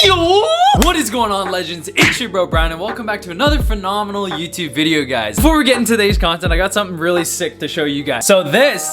Yo! What is going on, legends? It's your bro Brian and welcome back to another phenomenal YouTube video, guys. Before we get into today's content, I got something really sick to show you guys. So this,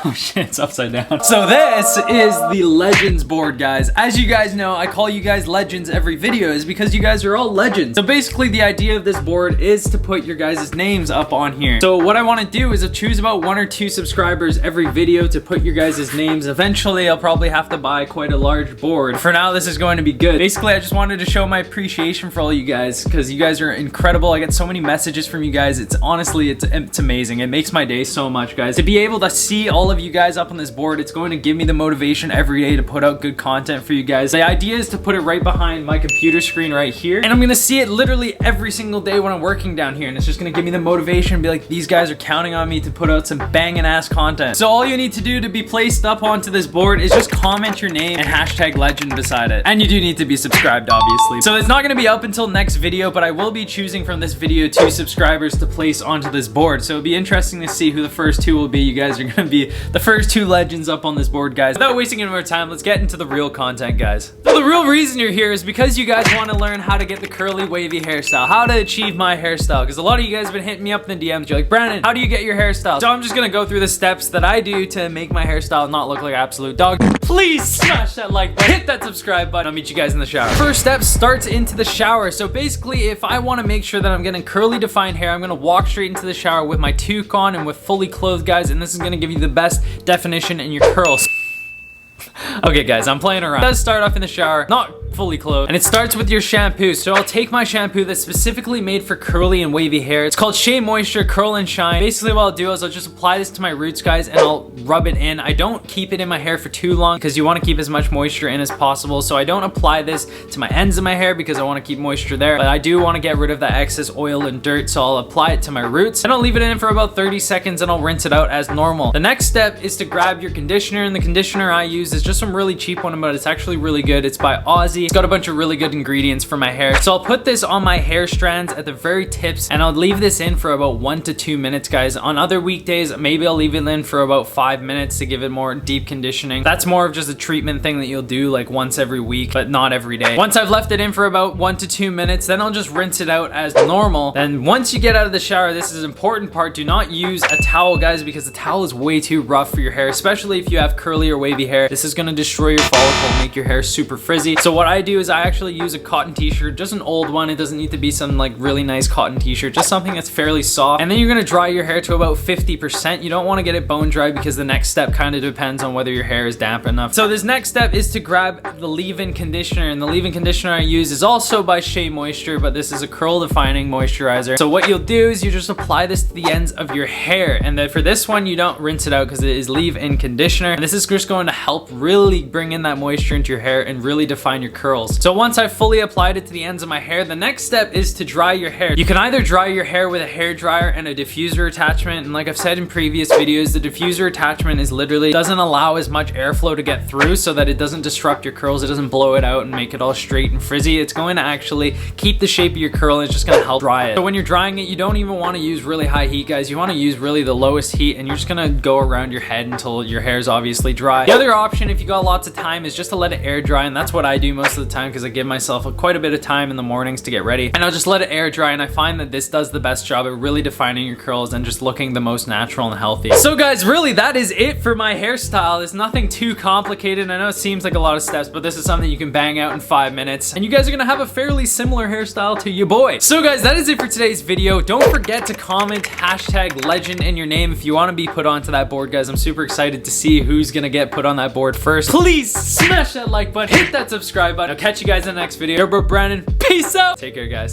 oh shit, it's upside down. So this is the legends board, guys. As you guys know, I call you guys legends every video is because you guys are all legends. So basically the idea of this board is to put your guys' names up on here. So what I want to do is choose about 1 or 2 subscribers every video to put your guys' names. Eventually I'll probably have to buy quite a large board. For now, this is going to be good. Basically, I just wanted to show my appreciation for all you guys because you guys are incredible. I get so many messages from you guys. It's honestly, it's amazing. It makes my day so much, guys. To be able to see all of you guys up on this board, it's going to give me the motivation every day to put out good content for you guys. The idea is to put it right behind my computer screen right here, and I'm gonna see it literally every single day when I'm working down here, and it's just gonna give me the motivation, be like, these guys are counting on me to put out some banging ass content. So all you need to do to be placed up onto this board is just comment your name and hashtag legend beside it. And you do need to be subscribed, obviously. So it's not gonna be up until next video, but I will be choosing from this video 2 subscribers to place onto this board. So it'll be interesting to see who the first 2 will be. You guys are gonna be the first 2 legends up on this board, guys. Without wasting any more time, let's get into the real content, guys. So the real reason you're here is because you guys want to learn how to get the curly wavy hairstyle, how to achieve my hairstyle, because a lot of you guys have been hitting me up in the DMs. You're like, Brandon, how do you get your hairstyle? So I'm just gonna go through the steps that I do to make my hairstyle not look like absolute dog. Please smash that like button, hit that subscribe button. I'll meet you guys in the shower. First step starts into the shower. So basically, if I want to make sure that I'm getting curly defined hair, I'm gonna walk straight into the shower with my toque on and with fully clothed, guys, and this is gonna give you the best definition in your curls. Okay, guys, I'm playing around. It does start off in the shower, not fully clothed, and it starts with your shampoo. So I'll take my shampoo that's specifically made for curly and wavy hair. It's called Shea Moisture Curl and Shine. Basically what I'll do is I'll just apply this to my roots, guys, and I'll rub it in. I don't keep it in my hair for too long because you want to keep as much moisture in as possible. So I don't apply this to my ends of my hair because I want to keep moisture there, but I do want to get rid of that excess oil and dirt. So I'll apply it to my roots and I'll leave it in for about 30 seconds and I'll rinse it out as normal. The next step is to grab your conditioner, and the conditioner I use is just some really cheap one, but it's actually really good. It's by Aussie. It's got a bunch of really good ingredients for my hair. So I'll put this on my hair strands at the very tips and I'll leave this in for about 1 to 2 minutes, guys. On other weekdays, maybe I'll leave it in for about 5 minutes to give it more deep conditioning. That's more of just a treatment thing that you'll do like once every week, but not every day. Once I've left it in for about 1 to 2 minutes, then I'll just rinse it out as normal. Then once you get out of the shower, this is an important part. Do not use a towel, guys, because the towel is way too rough for your hair, especially if you have curly or wavy hair. This is gonna destroy your follicle, make your hair super frizzy. So what I do is I actually use a cotton t-shirt, just an old one. It doesn't need to be some like really nice cotton t-shirt, just something that's fairly soft. And then you're gonna dry your hair to about 50%. You don't want to get it bone dry because the next step kind of depends on whether your hair is damp enough. So this next step is to grab the leave-in conditioner, and the leave-in conditioner I use is also by Shea Moisture, but this is a curl defining moisturizer. So what you'll do is you just apply this to the ends of your hair, and then for this one you don't rinse it out because it is leave-in conditioner, and this is just going to help really bring in that moisture into your hair and really define your curls. So once I've fully applied it to the ends of my hair, the next step is to dry your hair. You can either dry your hair with a hair dryer and a diffuser attachment, and like I've said in previous videos, the diffuser attachment is literally doesn't allow as much airflow to get through so that it doesn't disrupt your curls. It doesn't blow it out and make it all straight and frizzy. It's going to actually keep the shape of your curl, and it's just going to help dry it. So when you're drying it, you don't even want to use really high heat, guys. You want to use really the lowest heat, and you're just going to go around your head until your hair is obviously dry. The other option, if you got lots of time, is just to let it air dry, and that's what I do most of the time because I give myself quite a bit of time in the mornings to get ready, and I'll just let it air dry, and I find that this does the best job at really defining your curls and just looking the most natural and healthy. So guys, really that is it for my hairstyle. It's nothing too complicated. I know it seems like a lot of steps, but this is something you can bang out in 5 minutes, and you guys are gonna have a fairly similar hairstyle to your boy. So guys, that is it for today's video. Don't forget to comment hashtag legend in your name if you want to be put onto that board, guys. I'm super excited to see who's gonna get put on that board first. Please smash that like button, hit that subscribe button. I'll catch you guys in the next video. Your bro Brandon, peace out. Take care, guys.